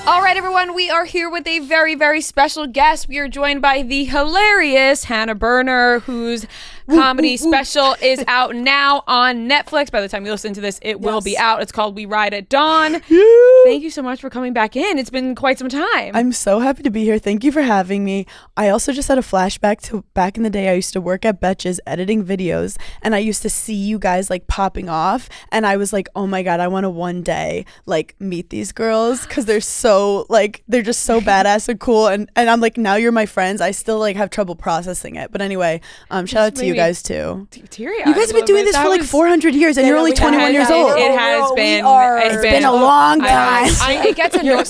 All right, everyone, we are here with a very, very special guest. We are joined by the hilarious Hannah Berner, whose comedy special is out now on Netflix. By the time you listen to this, it will be out. It's called We Ride at Dawn. Thank you so much for coming back in. It's been quite some time. I'm so happy to be here. Thank you for having me. I also just had a flashback to back in the day. I used to work at Betches editing videos, and I used to see you guys like popping off, and I was like, oh my God, I want to one day like meet these girls because they're so like, they're just so badass and cool. And I'm like, now you're my friends. I still like have trouble processing it. But anyway, shout out to you guys too. Teary-eyed. You guys have been doing this for like 400 years and you're only 21 years old. It has been. It's been a long time. It gets annoying.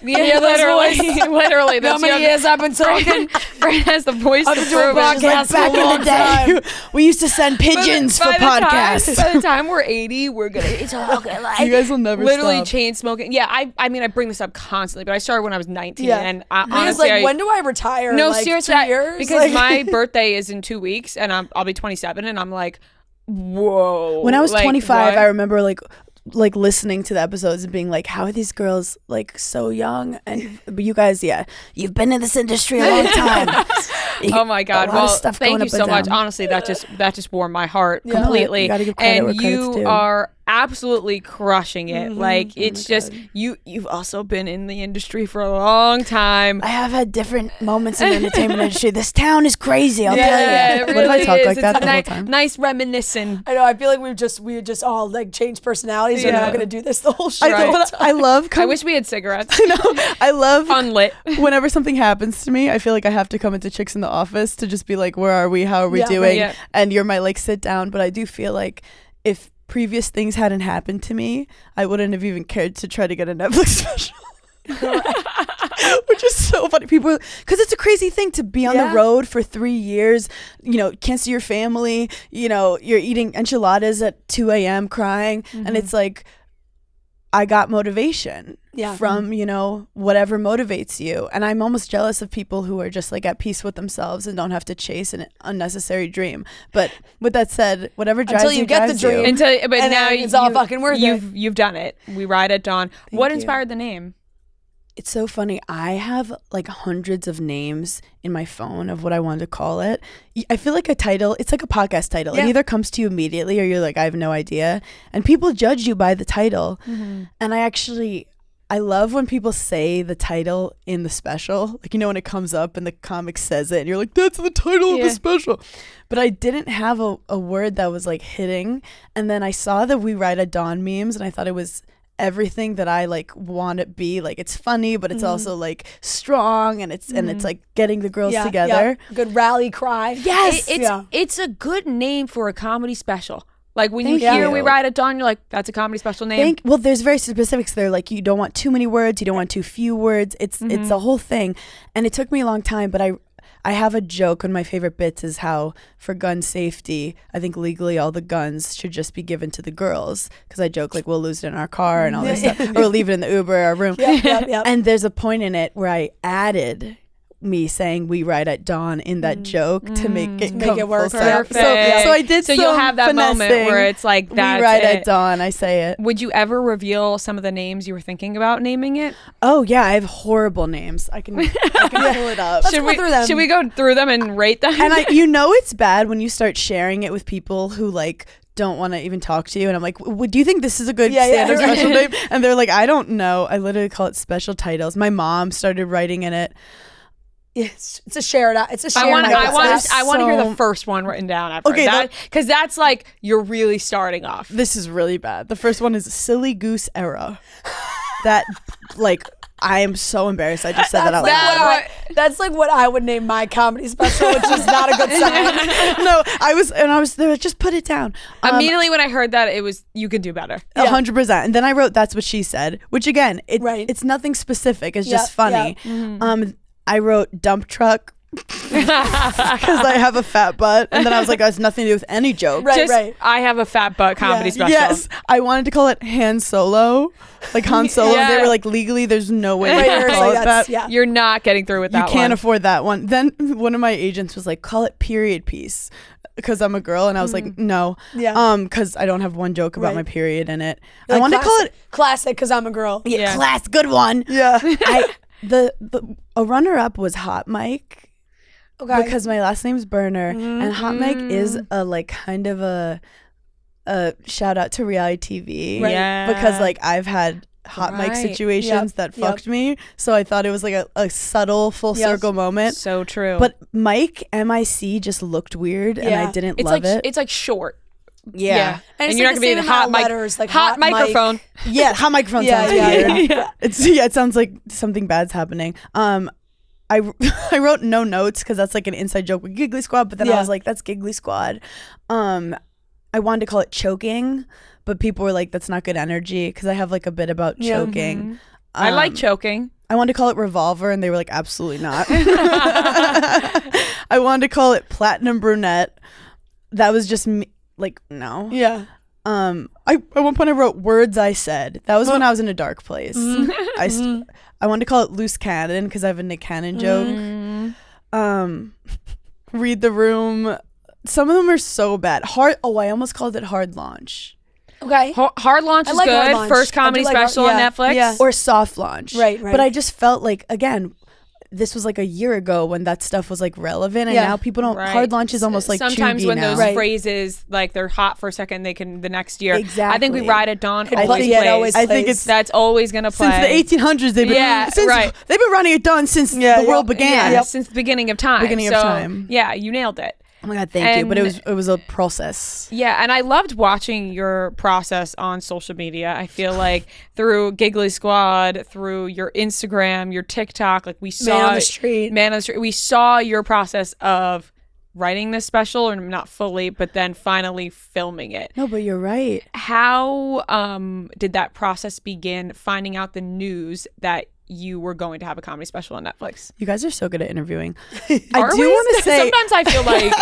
Literally. How many years I've been talking? Fran has the voice to prove it. Back in the day, we used to send pigeons for podcasts. By the time we're 80, we're gonna be talking like you guys will never literally stop. chain smoking. Yeah, I mean, I bring this up constantly, but I started when I was 19, and Honestly, honestly, like, when do I retire? No, like, seriously, 2 years? because like, my birthday is in 2 weeks, and I'll be 27, and I'm like, whoa. When I was like, 25, what? I remember like listening to the episodes and being like, how are these girls like so young? And but you guys, you've been in this industry a long time. Oh my God! Well, thank you so much. Honestly, that just warmed my heart completely. You gotta give credit where and credit's you due. are absolutely crushing it. Like it's just God. you've also been in the industry for a long time. I have had different moments in the entertainment industry. This town is crazy, I'll tell It you. really What if I talk is. like that It's the whole time? Nice reminiscing. I know. I feel like we just all like changed personalities, and Yeah. we're gonna do this the whole show. I love. I wish we had cigarettes. I love Unlit. whenever something happens to me, I feel like I have to come into Chicks in the Office to just be like, where are we? How are we doing? Yeah. And you're my like sit down. But I do feel like if previous things hadn't happened to me, I wouldn't have even cared to try to get a Netflix special. Which is so funny. People, because it's a crazy thing to be on the road for 3 years, can't see your family, you're eating enchiladas at 2 a.m. crying. And it's like, I got motivation from, whatever motivates you. And I'm almost jealous of people who are just like at peace with themselves and don't have to chase an unnecessary dream. But with that said, whatever drives Until you get the dream. But and now it's all fucking worth it. You've done it. We Ride at Dawn. What you. inspired the name? It's so funny. I have like hundreds of names in my phone of what I wanted to call it. I feel like a title, it's like a podcast title. It either comes to you immediately or you're like, I have no idea. And people judge you by the title. And I love when people say the title in the special. Like, when it comes up and the comic says it and you're like, that's the title of the special. But I didn't have a word that was like hitting. And then I saw the We Ride at Dawn memes and I thought it was everything that I like want to be. Like, it's funny, but it's also like strong and it's like getting the girls together. Good rally cry. Yes. It's a good name for a comedy special. Like when Thank you hear you. We Ride at Dawn, you're like, that's a comedy special name. Well, there's very specifics there. Like, you don't want too many words. You don't want too few words. It's a whole thing. And it took me a long time, but I have a joke. One of my favorite bits is how for gun safety, I think legally all the guns should just be given to the girls. Because I joke like we'll lose it in our car and all this stuff. Or we'll leave it in the Uber or our room. And there's a point in it where I added me saying We Ride at Dawn in that joke to make it work. Perfect. So I did So you'll have that moment where it's like, that's We Ride it. at Dawn, I say it. Would you ever reveal some of the names you were thinking about naming it? Oh yeah, I have horrible names. I can pull it up. Should we go through them and rate them? And it's bad when you start sharing it with people who like don't want to even talk to you, and I'm like, do you think this is a good stand-up special name? And they're like, I don't know. I literally call it special titles. My mom started writing in it. It's a shared. It's a shared. I want to hear the first one written down. Because that's like you're really starting off. This is really bad. The first one is Silly Goose Era. That like. I am so embarrassed. I just said that out loud. That's like what I would name my comedy special, which is not a good sign. No, I was there. Just put it down. Immediately when I heard that, it was you could do better. 100%. And then I wrote That's What She Said, which again, it's nothing specific. It's just funny. I wrote Dump Truck. Because I have a fat butt, and then I was like, that's nothing to do with any joke. Right. I have a fat butt comedy special. Yes, I wanted to call it Han Solo, like Han Solo. They were like, legally, there's no way we can call it that. Yeah. You're not getting through with that. You can't afford that one. Then one of my agents was like, call it Period Piece. because I'm a girl, and I was like, no, because I don't have one joke about my period in it. Like, I want to call it classic because I'm a girl. yeah, class, good one. Yeah. A runner-up was Hot Mic. Okay. Because my last name's Berner, and Hot Mic is a like kind of a shout out to reality TV, Right. Yeah. because like I've had hot mic situations that fucked me, so I thought it was like a subtle full circle moment. So true. But Mike, MIC, just looked weird, and I didn't love it. It's like short. Yeah. And you're not gonna be the hot mic, like hot microphone. Yeah, hot microphone sounds weird. It sounds like something bad's happening. I wrote no notes because that's like an inside joke with Giggly Squad, but then I was like, that's Giggly Squad. I wanted to call it choking, but people were like, that's not good energy, because I have like a bit about choking. I like choking. I wanted to call it revolver, and they were like, absolutely not. I wanted to call it platinum brunette. That was just me, like, no. Yeah. At one point I wrote words I said. That was when I was in a dark place. I wanted to call it loose cannon because I have a Nick Cannon joke. Read the room. Some of them are so bad. I almost called it hard launch. Okay. Hard launch is like good. Hard Launch. First comedy special on Netflix. Yeah. Or soft launch. Right. But I just felt like, again, this was like a year ago when that stuff was like relevant, and now people don't. Hard launch is almost like sometimes chuggy when now. those phrases like they're hot for a second, they can the next year. Exactly. I think We Ride at Dawn I always plays. I think it's that's always gonna play since the 1800s. They've been they've been running it done since the world began. Yeah, since the beginning of time. Beginning of time. Yeah, you nailed it. Oh my God, thank you. But it was a process. Yeah, and I loved watching your process on social media. I feel like through Giggly Squad, through your Instagram, your TikTok, like we saw Man on the Street. We saw your process of writing this special, or not fully, but then finally filming it. No, but you're right. How did that process begin, finding out the news that you were going to have a comedy special on Netflix? You guys are so good at interviewing. I do want to say sometimes I feel like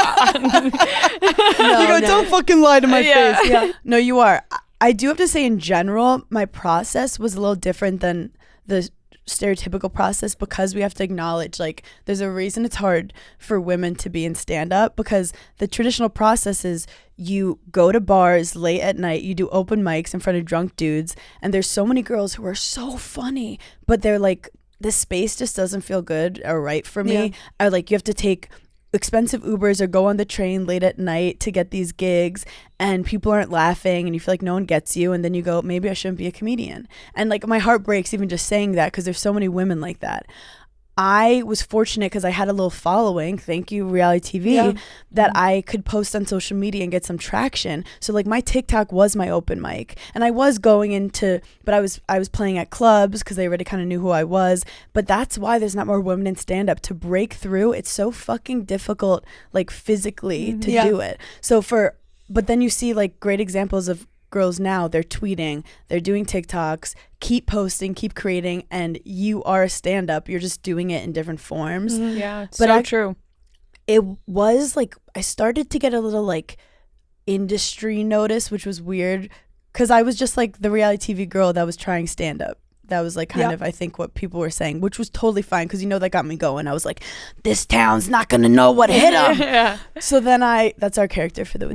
you go, don't fucking lie to my Yeah. face. Yeah. No, you are. I do have to say, in general, my process was a little different than the stereotypical process, because we have to acknowledge, like, there's a reason it's hard for women to be in stand-up, because the traditional process is you go to bars late at night, you do open mics in front of drunk dudes, and there's so many girls who are so funny, but they're like, this space just doesn't feel good or right for me. I like, you have to take expensive Ubers or go on the train late at night to get these gigs, and people aren't laughing, and you feel like no one gets you, and then you go, maybe I shouldn't be a comedian. And like, my heart breaks even just saying that, because there's so many women like that. I was fortunate because I had a little following, thank you reality TV, that I could post on social media and get some traction. So like, my TikTok was my open mic, and I was going into, but I was playing at clubs because they already kind of knew who I was. But that's why there's not more women in stand up. To break through, it's so fucking difficult, like physically, to do it. But then you see like great examples of girls now, they're tweeting, they're doing TikToks, keep posting, keep creating, and you are a stand-up. You're just doing it in different forms. Yeah, it's so true. It was like, I started to get a little like industry notice, which was weird, because I was just like the reality TV girl that was trying stand-up. That was like kind of, I think, what people were saying, which was totally fine, because that got me going. I was like, this town's not gonna know what hit them. So then that's our character for the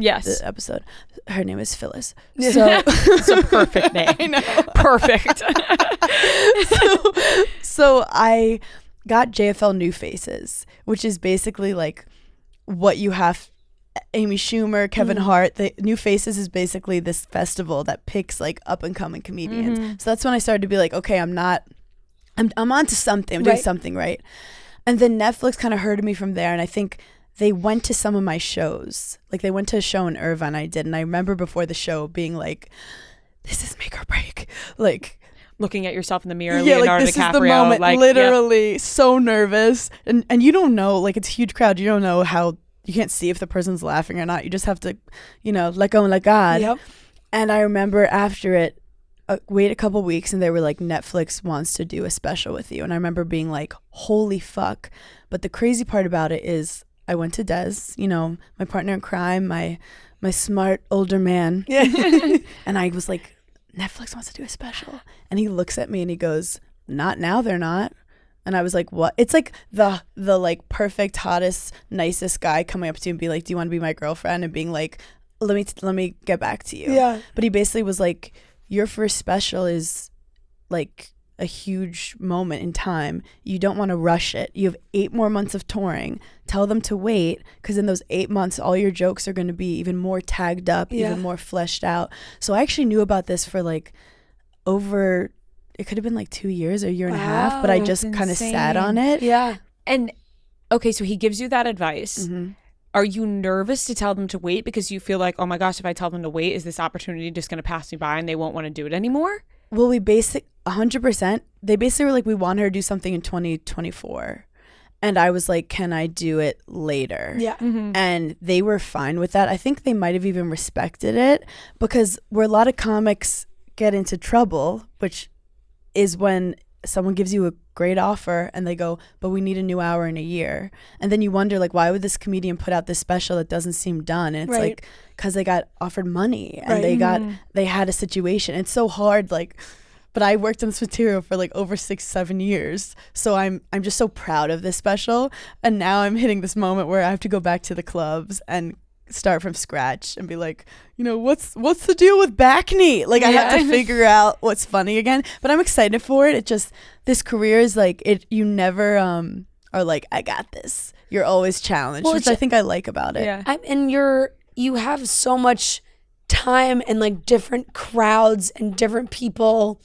episode. Her name is Phyllis. So it's a perfect name. I know. Perfect. So I got JFL New Faces, which is basically like what you have. Amy Schumer, Kevin Hart, the New Faces is basically this festival that picks like up and coming comedians. So that's when I started to be like, okay, I'm onto something. I'm doing something right. And then Netflix kind of heard of me from there, and I think they went to some of my shows. Like, they went to a show in Irvine I did, and I remember before the show being like, this is make or break. Like, looking at yourself in the mirror, Leonardo like, this DiCaprio. Is the moment, like, literally so nervous. And you don't know, like, it's a huge crowd. You don't know how, you can't see if the person's laughing or not. You just have to, let go and let God. Yep. And I remember after it, wait a couple weeks, and they were like, Netflix wants to do a special with you. And I remember being like, holy fuck. But the crazy part about it is, I went to Des, my partner in crime, my smart older man. And I was like, Netflix wants to do a special. And he looks at me and he goes, not now, they're not. And I was like, what? It's like the like perfect, hottest, nicest guy coming up to you and be like, do you want to be my girlfriend? And being like, let me get back to you. Yeah. But he basically was like, your first special is like a huge moment in time. You don't want to rush it. You have 8 more months of touring. Tell them to wait, because in those 8 months, all your jokes are going to be even more tagged up, even more fleshed out. So I actually knew about this for like over, it could have been like 2 years or a year and a half, but I just kind of sat on it. Yeah. And okay, so he gives you that advice. Mm-hmm. Are you nervous to tell them to wait because you feel like, oh my gosh, if I tell them to wait, is this opportunity just going to pass me by and they won't want to do it anymore? Well, 100%. They basically were like, we want her to do something in 2024. And I was like, can I do it later? Yeah. Mm-hmm. And they were fine with that. I think they might have even respected it, because where a lot of comics get into trouble, which is when someone gives you a great offer and they go, but we need a new hour in a year. And then you wonder, like, why would this comedian put out this special that doesn't seem done? And it's like, because they got offered money and they had a situation. It's so hard, like, but I worked on this material for like over 6-7 years. So I'm just so proud of this special. And now I'm hitting this moment where I have to go back to the clubs and start from scratch and be like, what's the deal with back knee? Like, I have to figure out what's funny again. But I'm excited for it. It just, this career is like, you never are like, I got this. You're always challenged, which I think I like about it. Yeah. And you have so much time and like different crowds and different people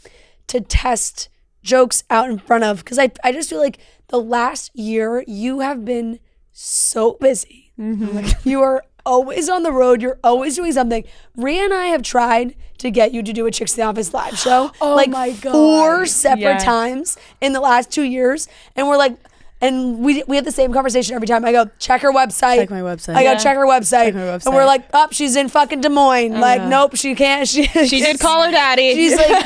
to test jokes out in front of, because I just feel like the last year you have been so busy. Mm-hmm. You are always on the road. You're always doing something. Rhea and I have tried to get you to do a Chicks in the Office live show my God. 4 separate times in the last 2 years, and we're like, and we have the same conversation every time. I go, check her website. Check my website. I go, check her website. Check my website. And we're like, oh, she's in fucking Des Moines. Like, nope, she can't. She did call her daddy. She's like,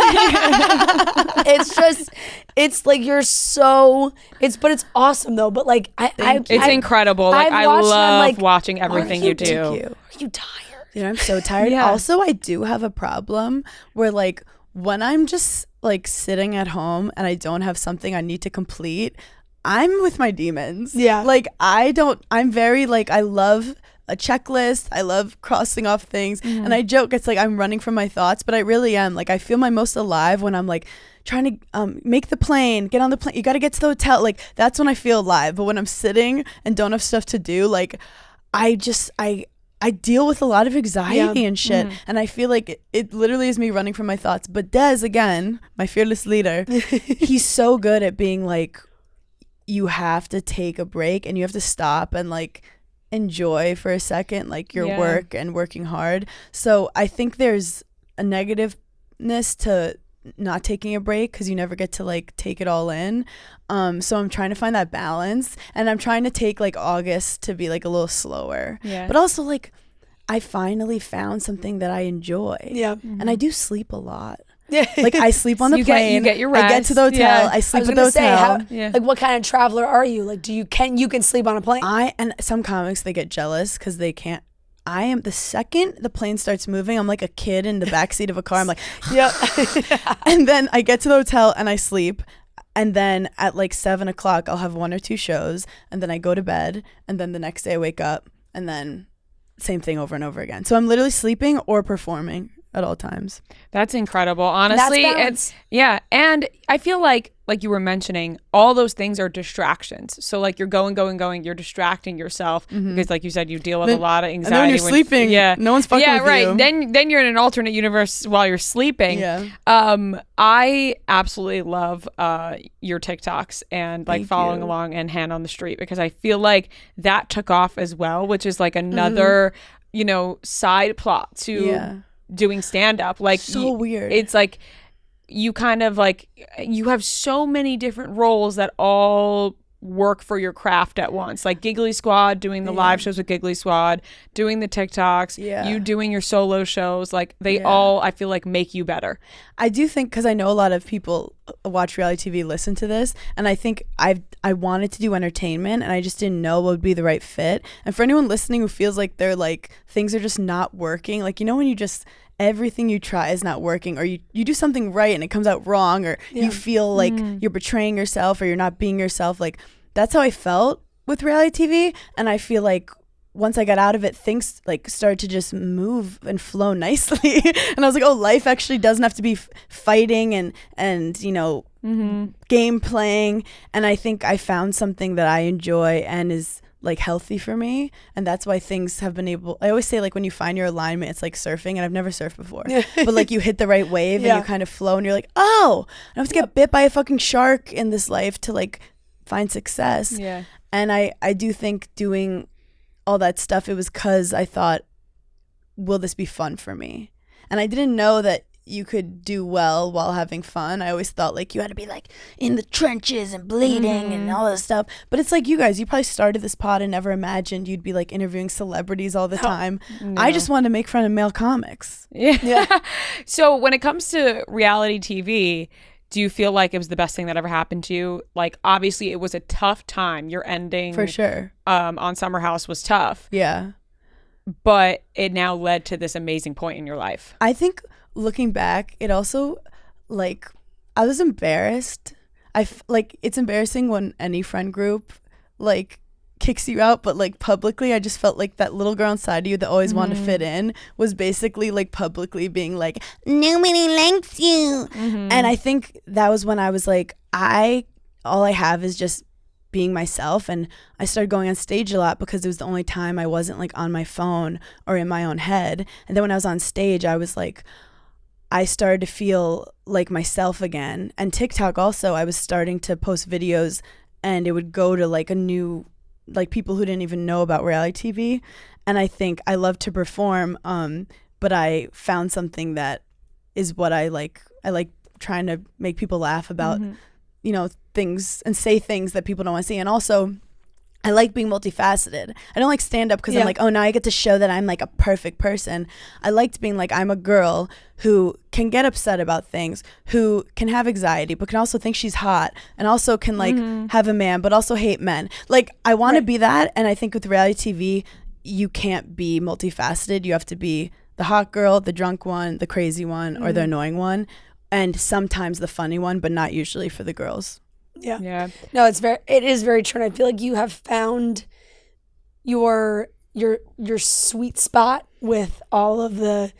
it's like you're so, but it's awesome though. But like, it's incredible. Like, I love watching everything you do. Thank you. Are you tired? I'm so tired. Also, I do have a problem where like when I'm just like sitting at home and I don't have something I need to complete, I'm with my demons. Yeah. Like, I'm very like, I love a checklist. I love crossing off things. Mm-hmm. And I joke, it's like I'm running from my thoughts, but I really am. Like, I feel my most alive when I'm like trying to make the plane, get on the plane. You got to get to the hotel. Like, that's when I feel alive. But when I'm sitting and don't have stuff to do, like, I deal with a lot of anxiety and shit. Mm-hmm. And I feel like it literally is me running from my thoughts. But Des, again, my fearless leader, he's so good at being like, you have to take a break and you have to stop and like enjoy for a second, like your work and working hard. So I think there's a negativeness to not taking a break because you never get to like take it all in. So I'm trying to find that balance, and I'm trying to take like August to be like a little slower. Yeah. But also like I finally found something that I enjoy. Yeah. Mm-hmm. And I do sleep a lot. Yeah. Like I sleep on the plane. You get your rest. I get to the hotel. Yeah. I sleep at the hotel. Like what kind of traveler are you? Like you can sleep on a plane? And some comics, they get jealous because they can't. I am, the second the plane starts moving, I'm like a kid in the backseat of a car. I'm like, yeah. And then I get to the hotel and I sleep. And then at like 7 o'clock, I'll have 1 or 2 shows. And then I go to bed. And then the next day I wake up. And then same thing over and over again. So I'm literally sleeping or performing at all times. That's incredible. Honestly, and I feel like you were mentioning, all those things are distractions. So like you're going, you're distracting yourself because like you said, you deal with a lot of anxiety. And then when you're sleeping, no one's fucking with you. Yeah, right. Then you're in an alternate universe while you're sleeping. Yeah. I absolutely love your TikToks and like following along and Hand on the Street, because I feel like that took off as well, which is like another, side plot to doing stand-up. Like so weird. It's like you kind of like, you have so many different roles that all work for your craft at once. Like Giggly Squad, doing the live shows with Giggly Squad, doing the TikToks, you doing your solo shows. Like they all, I feel like, make you better. I do think, because I know a lot of people watch reality TV, listen to this, and I think I wanted to do entertainment and I just didn't know what would be the right fit. And for anyone listening who feels like they're like, things are just not working, like, when you just, everything you try is not working, or you do something right and it comes out wrong, or you feel like you're betraying yourself or you're not being yourself. Like that's how I felt with reality TV. And I feel like once I got out of it, things like started to just move and flow nicely. And I was like, oh, life actually doesn't have to be fighting and you know, game playing. And I think I found something that I enjoy and is like healthy for me. And that's why things have been able, I always say like when you find your alignment, it's like surfing, and I've never surfed before, but like you hit the right wave and you kind of flow and you're like, oh, I don't have to get bit by a fucking shark in this life to like find success. Yeah. And I do think doing all that stuff, it was because I thought, will this be fun for me? And I didn't know that you could do well while having fun. I always thought like you had to be like in the trenches and bleeding and all this stuff. But it's like you guys, you probably started this pod and never imagined you'd be like interviewing celebrities all the time. No. I just wanted to make fun of male comics. Yeah. So when it comes to reality TV, do you feel like it was the best thing that ever happened to you? Like, obviously, it was a tough time. Your ending For sure. On Summer House was tough. Yeah. But it now led to this amazing point in your life. I think looking back, it also, like, I was embarrassed. Like, it's embarrassing when any friend group, like, kicks you out, but like publicly I just felt like that little girl inside of you that always wanted to fit in was basically like publicly being like, nobody likes you. And I think that was when I was like, all I have is just being myself. And I started going on stage a lot because it was the only time I wasn't like on my phone or in my own head. And then when I was on stage, I was like, I started to feel like myself again. And TikTok also, I was starting to post videos and it would go to like a new, like people who didn't even know about reality TV. And I think I love to perform, but I found something that is what I like trying to make people laugh about, you know, things and say things that people don't want to see. And also I like being multifaceted. I don't like stand up because I'm like, oh, now I get to show that I'm like a perfect person. I liked being like, I'm a girl who can get upset about things, who can have anxiety, but can also think she's hot, and also can like have a man, but also hate men. Like I want to be that. And I think with reality TV, you can't be multifaceted. You have to be the hot girl, the drunk one, the crazy one, or the annoying one. And sometimes the funny one, but not usually for the girls. Yeah. No, it is very true. And I feel like you have found your sweet spot with all of the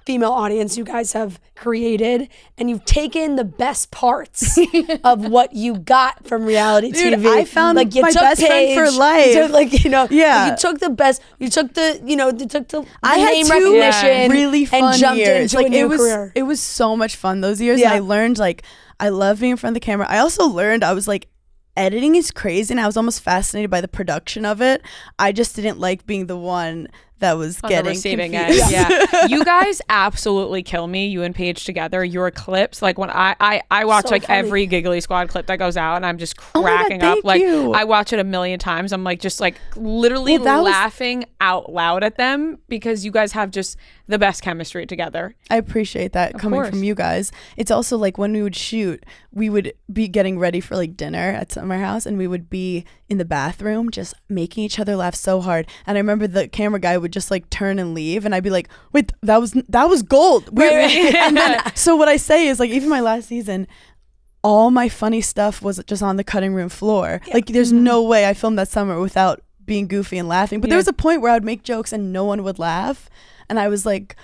female audience you guys have created, and you've taken the best parts of what you got from reality TV. I found like you my took best friend for life. You took, like, you know, Yeah. you took the best. You took the, you know, you took the I had name two recognition really fun and jumped years. into Like a new it was, career. it was so much fun those years. Yeah. And I learned like I love being in front of the camera. I also learned I was like, editing is crazy, and I was almost fascinated by the production of it. I just didn't like being the one that was On getting the receiving confused. end. Yeah. You guys absolutely kill me, you and Paige together. Your clips, like when I watch So like funny. every Giggly Squad clip that goes out, and I'm just Oh my God, cracking up. thank Like you. I watch it a million times. I'm like just like literally Well, that was- laughing out loud at them because you guys have just the best chemistry together. I appreciate that coming course. from you guys. It's also like when we would shoot, we would be getting ready for like dinner at Summer House, and we would be in the bathroom just making each other laugh so hard. And I remember the camera guy would just like turn and leave, and I'd be like, wait, that was gold. And then so what I say is like, even my last season, all my funny stuff was just on the cutting room floor. Like there's no way I filmed that summer without being goofy and laughing. But there was a point where I would make jokes and no one would laugh, and I was like,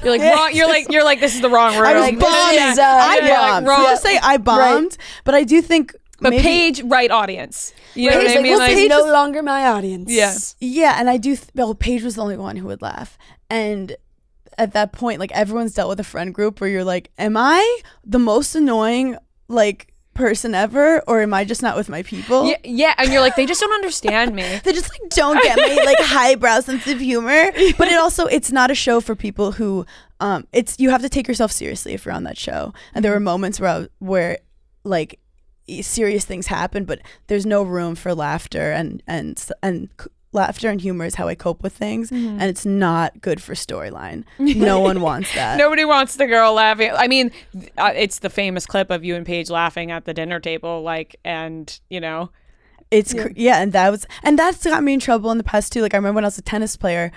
You're like wrong. You're like this is the wrong room. I was like, bombing. this is, I yeah, like, bombed. wrong. Let's say I bombed, but I do think But maybe, Paige, right audience. You know Paige, what I like, mean? well, Like, Paige no longer my audience. Yeah. yeah, and I do. Well, Paige was the only one who would laugh, and at that point, like everyone's dealt with a friend group where you're like, am I the most annoying like person ever, or am I just not with my people? yeah, and you're like they just don't understand me. They just like don't get me, like highbrow sense of humor. But it's not a show for people who it's, you have to take yourself seriously if you're on that show. And there were moments where like serious things happen, but there's no room for laughter, and laughter and humor is how I cope with things, and it's not good for storyline. No one wants that. Nobody wants the girl laughing. I mean, it's the famous clip of you and Paige laughing at the dinner table, like, and you know, It's and that's got me in trouble in the past too. Like I remember when I was a tennis player,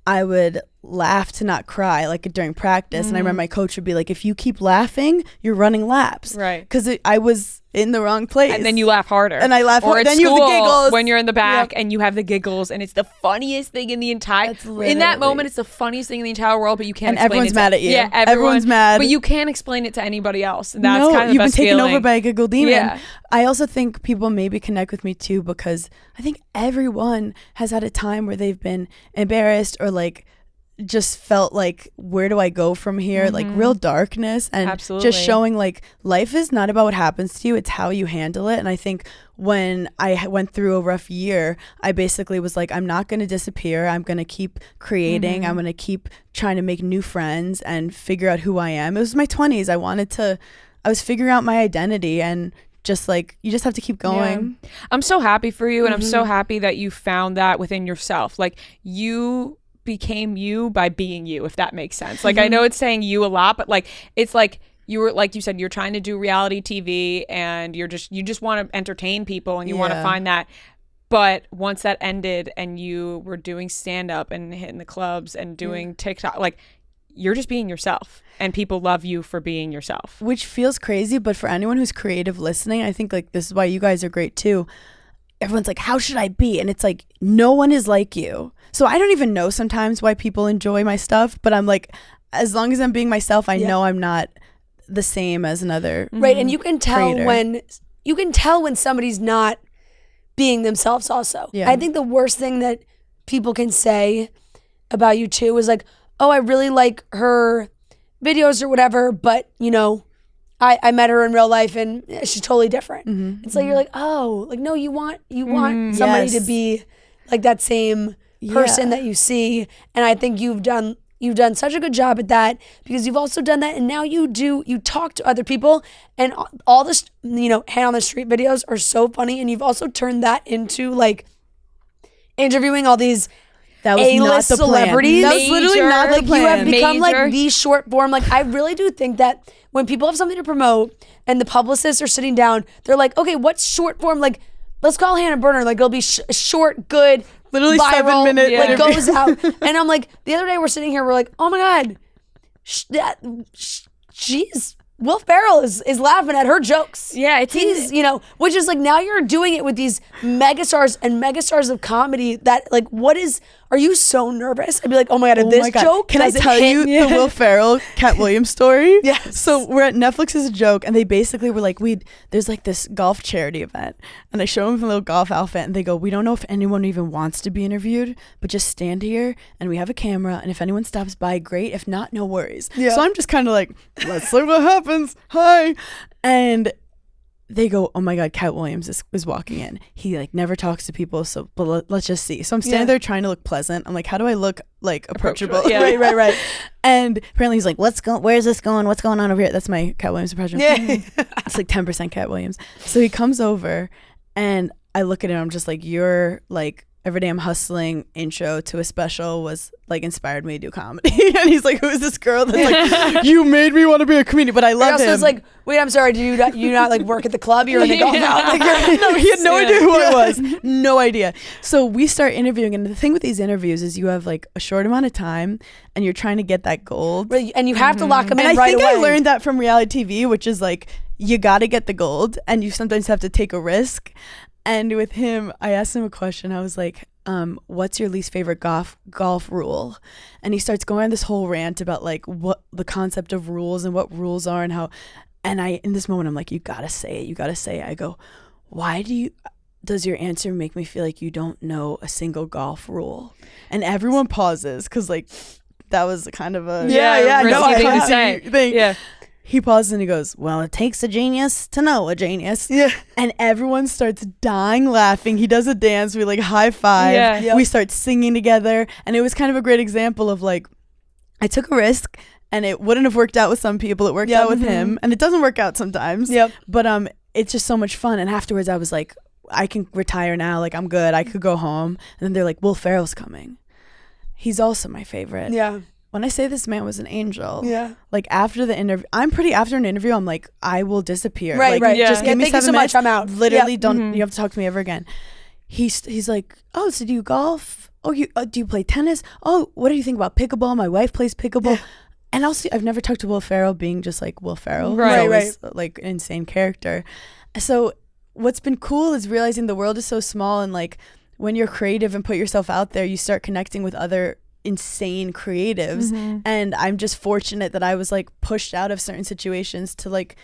I would laugh to not cry, like during practice. And I remember my coach would be like, if you keep laughing, you're running laps. Right. Because I was in the wrong place. And then you laugh harder. And I laugh harder. harder. Then you have the giggles. When you're in the back and you have the giggles, and it's the funniest thing in the entire... In that moment, it's the funniest thing in the entire world, but you can't explain it. And everyone's mad at you. Yeah, everyone's mad. But you can't explain it to anybody else. And that's kind of the you've best been taken feeling. over by a giggle demon. Yeah. I also think people maybe connect with me too, because I think everyone has had a time where they've been embarrassed or like just felt like, where do I go from here? Like real darkness, and just showing like life is not about what happens to you, it's how you handle it. And I think when I went through a rough year, I basically was like, I'm not going to disappear. I'm going to keep creating. I'm going to keep trying to make new friends and figure out who I am. It was my 20s. I was figuring out my identity, and just like, you just have to keep going. Yeah. I'm so happy for you, and I'm so happy that you found that within yourself. Like, you became you by being you, if that makes sense. Like, I know it's saying you a lot, but like, it's like you were, like you said, you're trying to do reality TV, and you just want to entertain people, and you want to find that. But once that ended and you were doing stand-up and hitting the clubs and doing TikTok, like, you're just being yourself, and people love you for being yourself. Which feels crazy, but for anyone who's creative listening, I think like this is why you guys are great too. Everyone's like, how should I be? And it's like, no one is like you. So I don't even know sometimes why people enjoy my stuff, but I'm like, as long as I'm being myself, I know I'm not the same as another Right, and you can tell creator. when somebody's not being themselves also. Yeah. I think the worst thing that people can say about you too is like, oh, I really like her videos or whatever, but you know, I met her in real life and she's totally different. It's like, you're like, oh, like, no, you want somebody to be like that same person that you see. And I think you've done such a good job at that, because you've also done that, and now you talk to other people, and all this, you know, hand on the street videos are so funny, and you've also turned that into like interviewing all these that was A-list not the celebrities. That was literally not the like plan. you have become Major. like the short form. Like, I really do think that when people have something to promote and the publicists are sitting down, they're like, okay, what's short form? Like, let's call Hannah Berner. Like, it'll be short, good, literally viral, 7 minute like goes out. And I'm like, the other day we're sitting here, we're like, oh my God, she's Will Ferrell is laughing at her jokes. Yeah, he's, you know, which is like, now you're doing it with these megastars and megastars of comedy. That like, are you so nervous? I'd be like, oh my God, if this joke can I doesn't tell hit- you the Will Ferrell Cat Williams story? Yes. So we're at Netflix's joke, and they basically were like, there's like this golf charity event, and I show them the little golf outfit, and they go, we don't know if anyone even wants to be interviewed, but just stand here and we have a camera, and if anyone stops by, great. If not, no worries. So I'm just kind of like, let's see what happens. Hi. And they go, oh my God, Cat Williams is walking in. He like never talks to people, so but let's just see. So I'm standing there trying to look pleasant. I'm like, how do I look like approachable? Yeah. Right. And apparently he's like, where's this going? What's going on over here? That's my Cat Williams impression. Yeah. It's like 10% Cat Williams. So he comes over, and I look at him, I'm just like, you're like, Every Day I'm Hustling intro to a special was like inspired me to do comedy. And he's like, who is this girl that's like, you made me want to be a comedian? But I love him. I was like, wait, I'm sorry, do you not like work at the club? You're in the golf out. Like, no, he had no idea who I was. No idea. So we start interviewing, and the thing with these interviews is you have like a short amount of time, and you're trying to get that gold. And you have to lock them in and right I think away. I learned that from reality TV, which is like, you got to get the gold, and you sometimes have to take a risk. And with him, I asked him a question. I was like, what's your least favorite golf rule? And he starts going on this whole rant about like what the concept of rules and what rules are and how, and in this moment, I'm like, you gotta say it. I go, why does your answer make me feel like you don't know a single golf rule? And everyone pauses, because like, that was kind of a risky thing. Yeah. He pauses and he goes, well, it takes a genius to know a genius. Yeah. And everyone starts dying laughing. He does a dance. We like high five. Yeah. Yep. We start singing together. And it was kind of a great example of like, I took a risk, and it wouldn't have worked out with some people. It worked out with him. And it doesn't work out sometimes. Yep. But it's just so much fun. And afterwards I was like, I can retire now. Like, I'm good. I could go home. And then they're like, Will Ferrell's coming. He's also my favorite. Yeah. When I say this man was an angel, like after the interview, after an interview, I'm like, I will disappear. Right, like, right. Just give me thank you 7 so minutes. much. I'm out. Literally, don't you have to talk to me ever again. He's like, oh, so do you golf? oh, do you play tennis? Oh, what do you think about pickleball? My wife plays pickleball. And also, I've never talked to Will Ferrell being just like Will Ferrell. Right, He's always, like an insane character. So what's been cool is realizing the world is so small, and like when you're creative and put yourself out there, you start connecting with other insane creatives. And I'm just fortunate that I was like pushed out of certain situations to like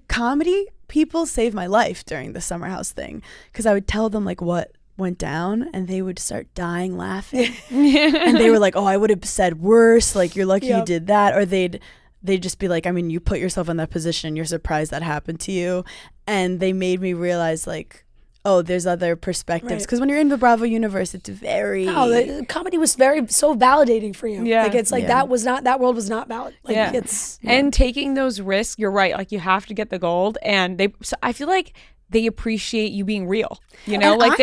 comedy people saved my life during the Summer House thing, because I would tell them like what went down and they would start dying laughing. And they were like, oh, I would have said worse, like you're lucky you did that. Or they'd just be like, I mean, you put yourself in that position, you're surprised that happened to you. And they made me realize like, oh, there's other perspectives, because when you're in the Bravo universe, it's very the comedy was so validating for you. Like it's like that world was not valid. Like it's and taking those risks, you're right, like you have to get the gold. And I feel like they appreciate you being real, you know. And like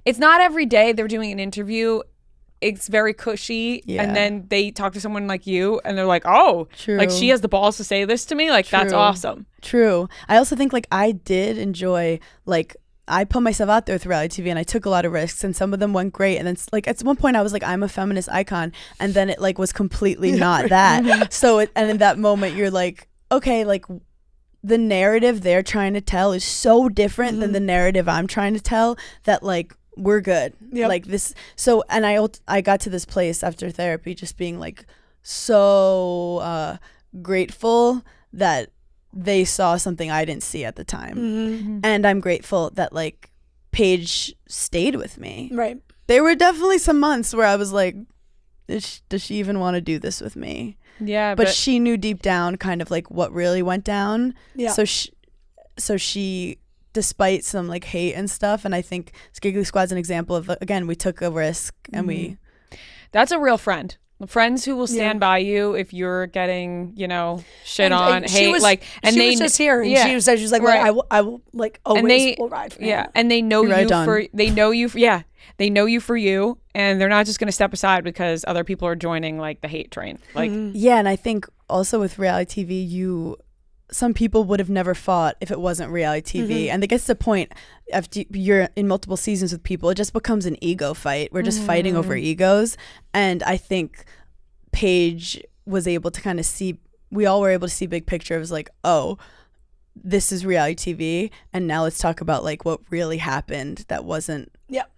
it's not every day they're doing an interview, it's very cushy, and then they talk to someone like you and they're like, oh, like she has the balls to say this to me, like that's awesome. I also think like I did enjoy, like I put myself out there with reality TV and I took a lot of risks, and some of them went great. And then like at one point I was like, I'm a feminist icon, and then it like was completely not that. So and in that moment you're like, okay, like the narrative they're trying to tell is so different than the narrative I'm trying to tell, that like we're good. Like this. So, and I got to this place after therapy just being like so grateful that they saw something I didn't see at the time. And I'm grateful that like Paige stayed with me. Right. There were definitely some months where I was like, does she even want to do this with me? Yeah. But she knew deep down kind of like what really went down. Yeah. So she, despite some like hate and stuff, and I think Giggly Squad's an example of, again, we took a risk and that's a real friend. Friends who will stand by you if you're getting, you know, shit on, hate, like, and she was just here, and she said, she's like, well, I will like always will ride for you. And they know they know you for you, and they're not just going to step aside because other people are joining like the hate train. Like, and I think also with reality TV, some people would have never fought if it wasn't reality TV. And it gets to the point after you're in multiple seasons with people, it just becomes an ego fight. We're just fighting over egos. And I think Paige was able to kind of see, we all were able to see big picture. It was like, oh, this is reality TV, and now let's talk about like what really happened that wasn't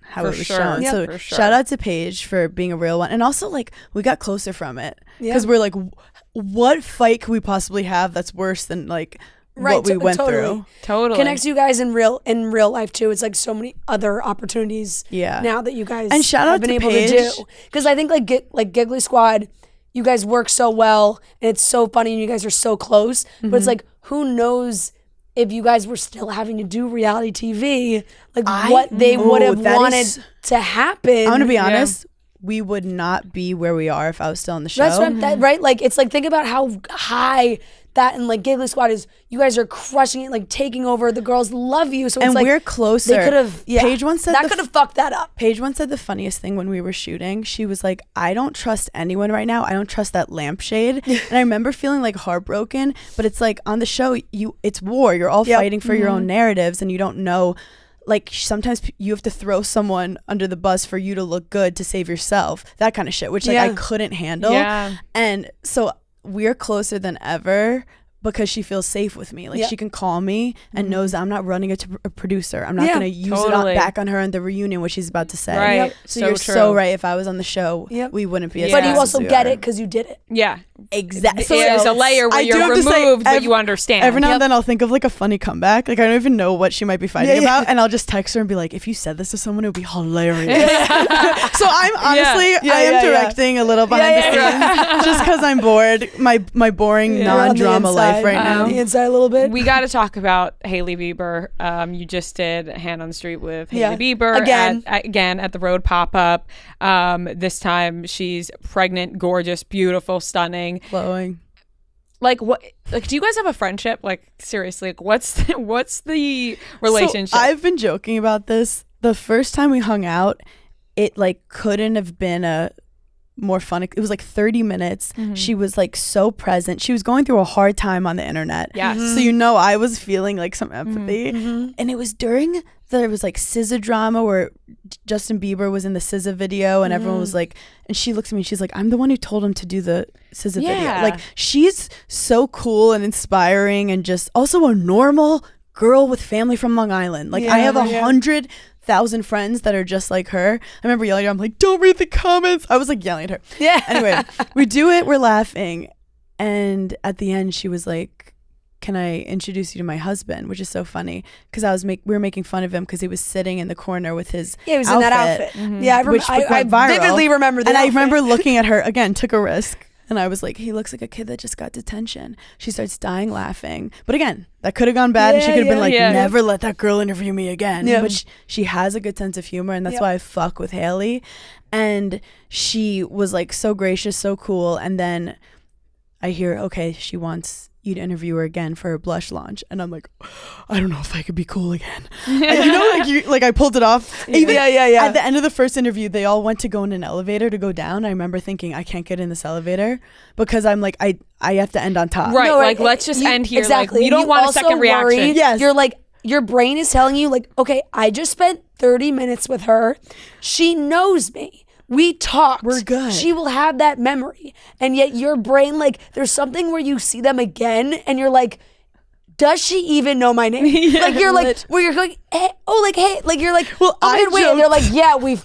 how it was shown. So shout out to Paige for being a real one, and also like we got closer from it, because we're like, what fight could we possibly have that's worse than like what we went through? Totally connects you guys in real life too. It's like so many other opportunities now that you guys and shout have out been to able Paige. to do, because I think like Giggly Squad, you guys work so well and it's so funny and you guys are so close, but it's like, who knows if you guys were still having to do reality TV, like what they would have wanted to happen. I'm gonna be honest, we would not be where we are if I was still on the show. That's what right? Like, it's like, think about how high that and like Giggly Squad is. You guys are crushing it, like taking over. The girls love you, so it's like we're closer. They could have. Paige once said that could have fucked that up. Paige once said the funniest thing when we were shooting. She was like, "I don't trust anyone right now. I don't trust that lampshade." And I remember feeling like heartbroken. But it's like on the show, it's war. You're all fighting for your own narratives, and you don't know. Like sometimes you have to throw someone under the bus for you to look good to save yourself. That kind of shit, which like I couldn't handle. And so we're closer than ever, because she feels safe with me. Like she can call me and knows that I'm not running it to a producer. I'm not going to use it back on her in the reunion, what she's about to say. Right. So you're so right. If I was on the show, we wouldn't be as But you fast also as we get are. it because you did it. Yeah. Exactly. So there's a layer where you're removed, but you understand. Every now and then I'll think of like a funny comeback. Like I don't even know what she might be fighting about, and I'll just text her and be like, if you said this to someone, it would be hilarious. So I'm honestly, I am directing a little behind the scenes just because I'm bored. My boring non-drama life right now. The inside a little bit. We got to talk about Hailey Bieber. You just did Hand on the Street with Hailey Bieber again at the Road pop-up. This time she's pregnant, gorgeous, beautiful, stunning, glowing. Like what? Like, do you guys have a friendship? Like seriously, like what's the relationship? So I've been joking about this. The first time we hung out, it like couldn't have been a more fun. It was like 30 minutes. She was like so present. She was going through a hard time on the internet. Yes. So you know I was feeling like some empathy. And it was during there was like SZA drama where Justin Bieber was in the SZA video and everyone was like, and she looks at me and she's like, I'm the one who told him to do the SZA video. Like she's so cool and inspiring and just also a normal girl with family from Long Island. Like I have 100,000 friends that are just like her. I remember yelling at her, I'm like, don't read the comments. I was like yelling at her. Yeah. Anyway, we do it, we're laughing. And at the end she was like, can I introduce you to my husband? Which is so funny because we were making fun of him because he was sitting in the corner with his he was in that outfit. Yeah, I vividly remember that. And outfit. I remember looking at her again, took a risk. And I was like, he looks like a kid that just got detention. She starts dying laughing. But again, that could have gone bad and she could have been like, never let that girl interview me again. Yeah. But she has a good sense of humor and that's why I fuck with Hailey. And she was like so gracious, so cool. And then I hear, okay, she wants you to interview her again for her blush launch. And I'm like, I don't know if I could be cool again. And like I pulled it off. Even at the end of the first interview, they all went to go in an elevator to go down. I remember thinking, I can't get in this elevator because I'm like, I have to end on top. Right, no, like let's just end here. Exactly. Like, you don't want a second reaction. Yes. You're like, your brain is telling you like, okay, I just spent 30 minutes with her. She knows me. We talked. We're good. She will have that memory. And yet your brain, like, there's something where you see them again and you're like, does she even know my name? Like, you're like, where you're like, hey, like, you're like, well, wait. And they're like, yeah, we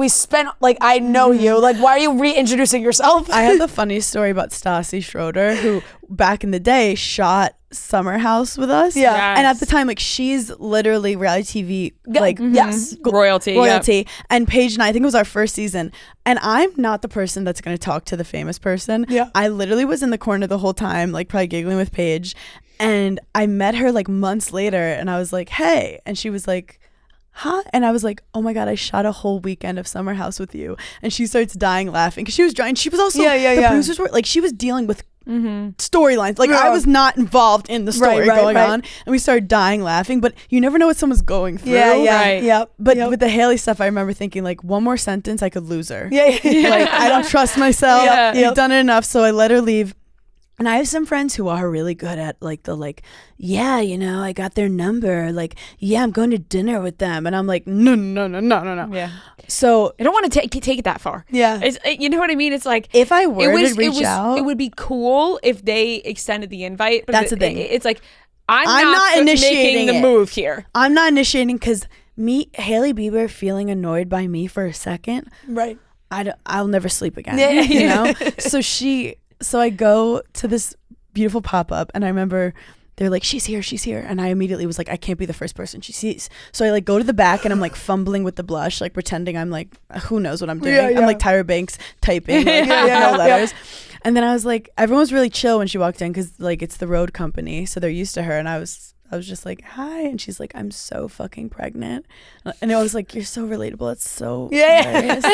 spent, like, I know you. Like, why are you reintroducing yourself? I have the funniest story about Stassi Schroeder, who back in the day shot Summer House with us. Yeah. Yes. And at the time, like, she's literally reality TV, like, royalty. Yeah. And Paige and I think it was our first season. And I'm not the person that's going to talk to the famous person. Yeah. I literally was in the corner the whole time, like, probably giggling with Paige. And I met her like months later and I was like, hey. And she was like, huh? And I was like, oh my God, I shot a whole weekend of Summer House with you. And she starts dying laughing because she was drawing. She was also, the producers were like, she was dealing with storylines. Like I was not involved in the story going on. And we started dying laughing, but you never know what someone's going through. But with the Hailey stuff, I remember thinking like one more sentence, I could lose her. Like I don't trust myself. You've done it enough. So I let her leave. And I have some friends who are really good at like the like, yeah, you know, I got their number. Like, yeah, I'm going to dinner with them. And I'm like, no. Yeah. So I don't want to take it that far. Yeah. You know what I mean? It's like if I were to reach out, it would be cool if they extended the invite. But that's the thing. It's like I'm not initiating the move here. I'm not initiating because Hailey Bieber feeling annoyed by me for a second. Right. I'll never sleep again. You know. So I go to this beautiful pop-up and I remember they're like, she's here. And I immediately was like, I can't be the first person she sees. So I like go to the back and I'm like fumbling with the blush, like pretending I'm like, who knows what I'm doing. I'm like Tyra Banks typing like, no letters. And then I was like, everyone was really chill when she walked in because like it's the road company. So they're used to her. And I was just like, hi. And she's like, I'm so fucking pregnant. And I was like, you're so relatable. It's so hilarious.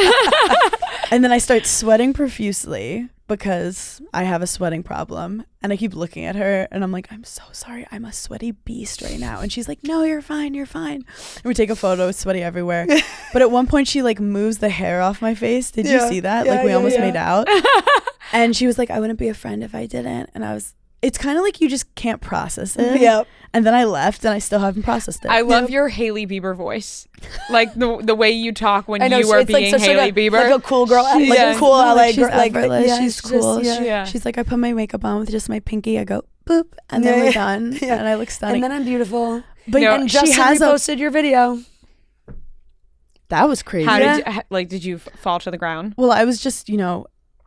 And then I start sweating profusely because I have a sweating problem. And I keep looking at her and I'm like, I'm so sorry. I'm a sweaty beast right now. And she's like, no, you're fine. And we take a photo. It's sweaty everywhere. But at one point she like moves the hair off my face. Did you see that? Like we almost made out. And she was like, I wouldn't be a friend if I didn't. And it's kind of like you just can't process it. Yep. And then I left and I still haven't processed it. I love your Hailey Bieber voice. Like the way you talk when you are being like Hailey Bieber. Like a cool girl. Like a cool LA girl. Like she's cool. She's like, I put my makeup on with just my pinky. I go, boop. And then we're done. And I look stunning. And then I'm beautiful. But and Justin reposted your video. That was crazy. How did you fall to the ground? Well, I was just,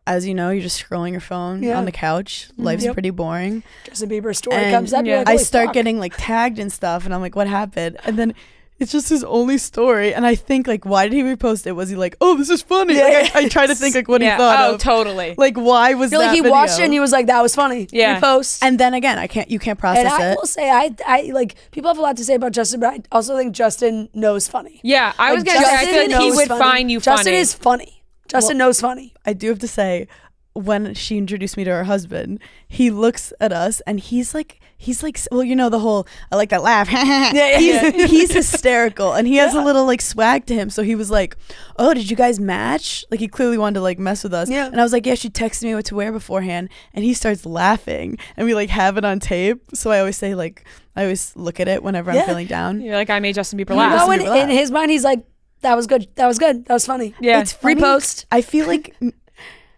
as you know, you're just scrolling your phone on the couch. Life's pretty boring. Justin Bieber's story comes up. Like, I start getting like tagged and stuff, and I'm like, what happened? And then it's just his only story. And I think like, why did he repost it? Was he like, oh, this is funny? Like, I try to think like what he thought of. Oh, totally. Like, why was that like he video? watched it and he was like, that was funny. Yeah. Repost. And then again, you can't process it. And I will say, I like, people have a lot to say about Justin, but I also think Justin knows funny. Yeah, I was going to say, I feel like he would find you funny. Justin is funny. Justin knows funny. I do have to say, when she introduced me to her husband, he looks at us and he's like, he's like, well, you know, the whole, I like that laugh. He's hysterical, and he has a little like swag to him. So he was like, oh, did you guys match? Like he clearly wanted to like mess with us. Yeah. And I was like, yeah, she texted me what to wear beforehand, and he starts laughing, and we like have it on tape. So I always say like, I always look at it whenever I'm feeling down. You're like, I made Justin Bieber You laugh. know, in his mind, he's like, that was good. That was good. That was funny. Yeah. It's funny. Repost. I feel like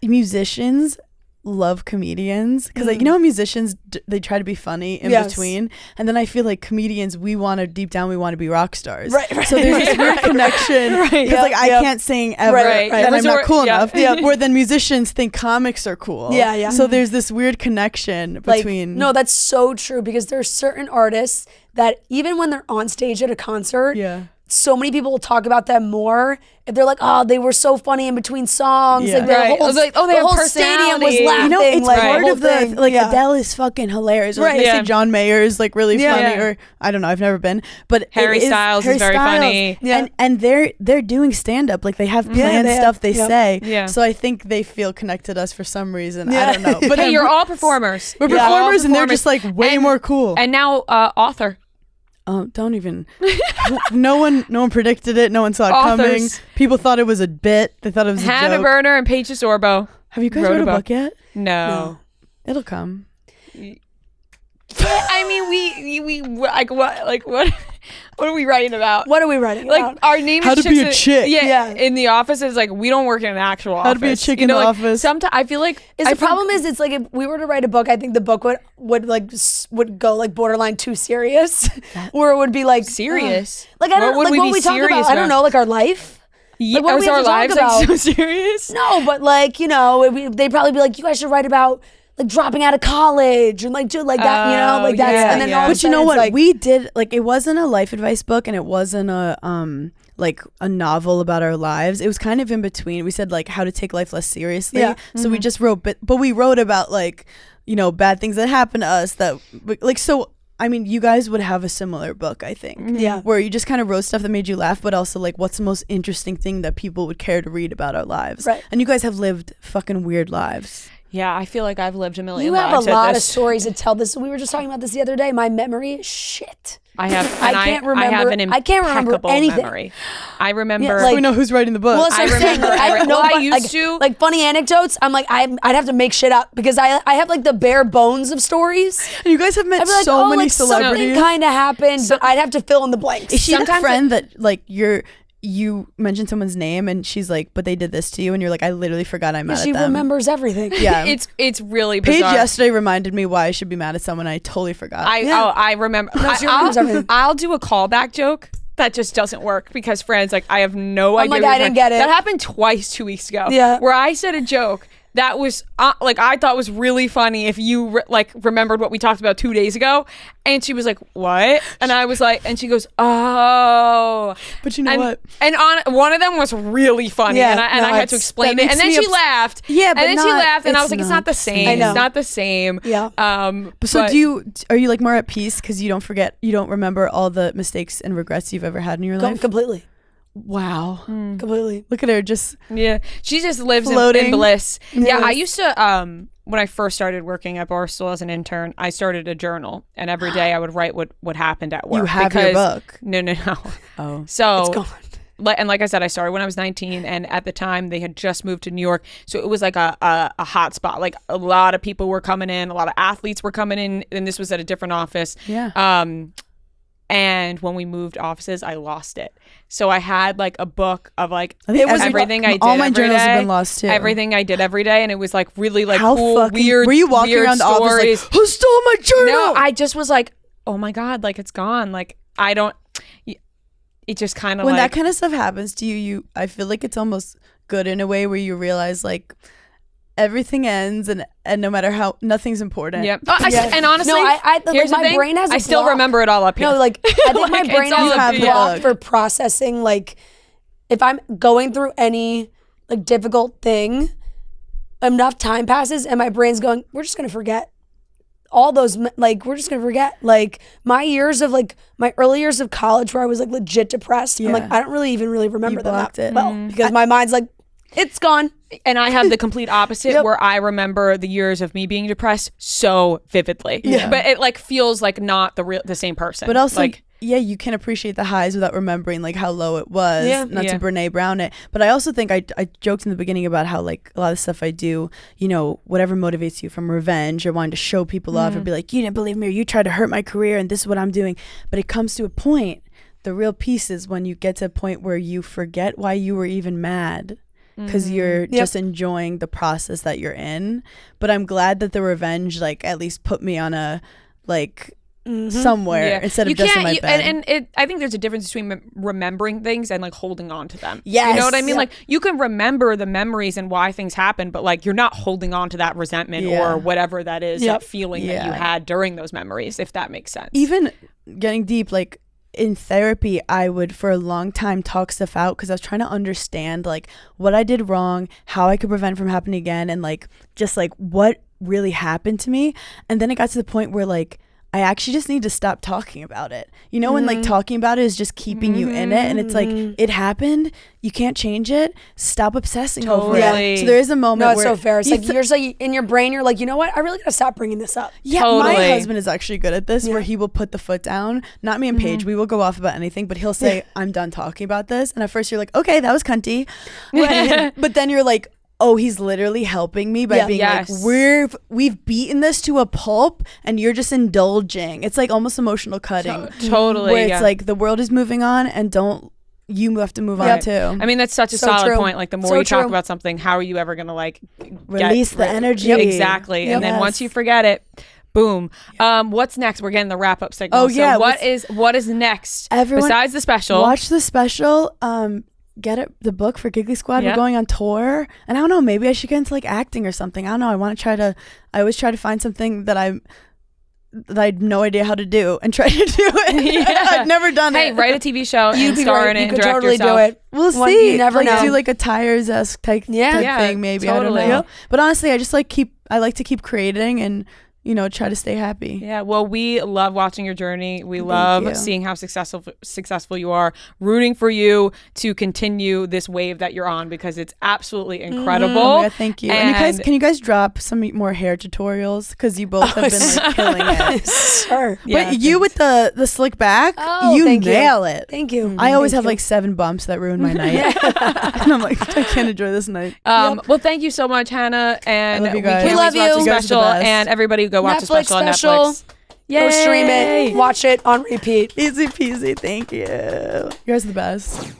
musicians love comedians because like, you know, musicians they try to be funny in between, and then I feel like comedians, we want to deep down, we want to be rock stars, right. So there's this weird connection because like I can't sing ever, and I'm not cool enough, where then musicians think comics are cool. So there's this weird connection between like, no, that's so true, because there's certain artists that even when they're on stage at a concert, so many people will talk about them more if they're like, oh, they were so funny in between songs. Like the whole, like, oh, they the have whole stadium was personality. laughing. You know, it's like, part the of the thing. like Adele is fucking hilarious. Or they say John Mayer is like really funny, or I don't know, I've never been, but Harry Styles is very funny. And they're doing stand up, like they have planned stuff they say. So I think they feel connected to us for some reason. I don't know. But hey, you're all performers. We're performers, and they're just like way more cool. And now author. Don't even. No one predicted it. No one saw it coming. People thought it was a bit. They thought it was a Hannah joke. Berner and Paige Sorbo. Have you guys read a book yet? No. It'll come. I mean, we like what are we writing about? What are we writing about? Like our name How is to be a chick. Yeah, in the office is like we don't work in an actual office. How to be a chick in the office. Sometimes I feel like the problem is it's like if we were to write a book, I think the book would go like borderline too serious, or it would be like serious. Like I don't what like what we talk about. I don't know, like our life. Yeah, like what we have our to talk lives about. like so serious? No, but like, you know, they'd probably be like, you guys should write about like dropping out of college and like do like that, you know, like that's and then all of a But you sudden know it's what? like, We did like it wasn't a life advice book, and it wasn't a like a novel about our lives. It was kind of in between. We said like how to take life less seriously. So we just wrote but we wrote about like, you know, bad things that happened to us that like, so I mean, you guys would have a similar book, I think. Where you just kind of wrote stuff that made you laugh, but also like what's the most interesting thing that people would care to read about our lives. Right. And you guys have lived fucking weird lives. Yeah, I feel like I've lived a million you have lives. a lot of stories to tell. This we were just talking about this the other day. My memory is shit. I have. I can't remember. I have an I can't remember anything. memory. I remember. Yeah, like, we know who's writing the book. Well, I remember. I used to like funny anecdotes. I'm like I'd have to make shit up because I have like the bare bones of stories. And you guys have met like, so many like, celebrities. Something kind of happened, but I'd have to fill in the blanks. Is she that friend that like you mentioned someone's name and she's like, but they did this to you, and you're like, I literally forgot I'm mad at them. She remembers everything. Yeah, it's really bizarre. Paige yesterday reminded me why I should be mad at someone. I totally forgot. I remember. I'll do a callback joke that just doesn't work because friends, like I have no idea. Like, I didn't get it. That happened twice 2 weeks ago. Yeah, where I said a joke that was like I thought was really funny if you remembered what we talked about 2 days ago, and she was like, "What?" And I was like, and she goes, "Oh." But you know what? And on one of them was really funny, and I had to explain it, and then she laughed. Yeah, but and then she laughed, and I was like, "It's not the same. I know. It's not the same." Yeah. So are you like more at peace because you don't remember all the mistakes and regrets you've ever had in your life? Completely. Wow. Completely. Look at her just she just lives in bliss. Yeah, I used to when I first started working at Barstool as an intern, I started a journal, and every day I would write what happened at work. You have your book. No. Oh. So it's gone. And like I said, I started when I was 19, and at the time they had just moved to New York, so it was like a hot spot. Like a lot of people were coming in, a lot of athletes were coming in, and this was at a different office. Yeah. And when we moved offices, I lost it. So I had like a book of like it was everything I did. All my every journals day, have been lost too. Everything I did every day, and it was like really like how cool, fucking weird. Were you walking weird around the stories. office like, who stole my journal? No, I just was like, oh my god, like it's gone. Like I don't. It just kind of when like, that kind of stuff happens to you, I feel like it's almost good in a way where you realize like everything ends and no matter how nothing's important. Yep. And honestly, here's my the thing, brain has a I still block. remember it all up here. No, like I think Like, my brain it's all has up a here. block for processing. Like if I'm going through any like difficult thing, enough time passes and my brain's going, we're just gonna forget all those, like we're just gonna forget like my early years of college where I was like legit depressed. I'm like, I don't really even remember them that well because my mind's like, It's gone. And I have the complete opposite where I remember the years of me being depressed so vividly. Yeah. But it like feels like not the same person. But also, like, yeah, you can appreciate the highs without remembering like how low it was. Yeah. Not to Brene Brown it. But I also think I joked in the beginning about how like a lot of stuff I do, you know, whatever motivates you from revenge or wanting to show people off or be like, you didn't believe me or you tried to hurt my career and this is what I'm doing. But it comes to a point, the real piece is when you get to a point where you forget why you were even mad. Because you're just enjoying the process that you're in. But I'm glad that the revenge like at least put me on a like somewhere instead of just in my bed. And I think there's a difference between remembering things and like holding on to them. Yes. You know what I mean? Like you can remember the memories and why things happen, but like you're not holding on to that resentment or whatever that is, that feeling that you had during those memories, if that makes sense. Even getting deep, like in therapy, I would for a long time talk stuff out because I was trying to understand like what I did wrong, how I could prevent from happening again, and like just like what really happened to me. And then it got to the point where like I actually just need to stop talking about it. You know, when like talking about it is just keeping you in it, and it's like it happened, you can't change it. Stop obsessing over it. So there is a moment No, it's where so fair. It's like you're just like in your brain, you're like, you know what? I really gotta stop bringing this up. Yeah, Totally. my husband is actually good at this, where he will put the foot down. Not me and Paige. We will go off about anything, but he'll say, "I'm done talking about this." And at first, you're like, "Okay, that was cunty," but then you're like, "Oh, he's literally helping me by being like, we've beaten this to a pulp, and you're just indulging." It's like almost emotional cutting, Totally. where it's like the world is moving on, and you have to move on too. I mean, that's such a So solid true. point. Like the more So you talk true. about something, how are you ever going to like Release the energy. Exactly. And then once you forget it, boom. What's next? We're getting the wrap up signal. Oh, yeah. So what is next Everyone, besides the special? Watch the special. Get it, the book for Giggly Squad. We're going on tour, and I don't know, maybe I should get into like acting or something. I don't know. I always try to find something that I had no idea how to do and try to do it. I've never done it. Hey, write a TV show and be star great. in it You and could direct totally yourself. do it. We'll One- see. you never like, know. do like a Tires-esque type thing, maybe. Totally. I don't know. But honestly, I just I like to keep creating and try to stay happy. Yeah, well, we love watching your journey. We love seeing how successful you are, rooting for you to continue this wave that you're on because it's absolutely incredible. Oh my God, thank you. And can you guys drop some more hair tutorials? Because you both have been like killing it. Sure. But you with the slick back, you thank you. nail it. Thank you. I always have like 7 bumps that ruin my night. And I'm like, I can't enjoy this night. Well, thank you so much, Hannah. And I love you guys. We love you. Watch the You guys are the special, best. and everybody go watch the special on special. Netflix. Go stream it. Watch it on repeat. Easy peasy. Thank you. You guys are the best.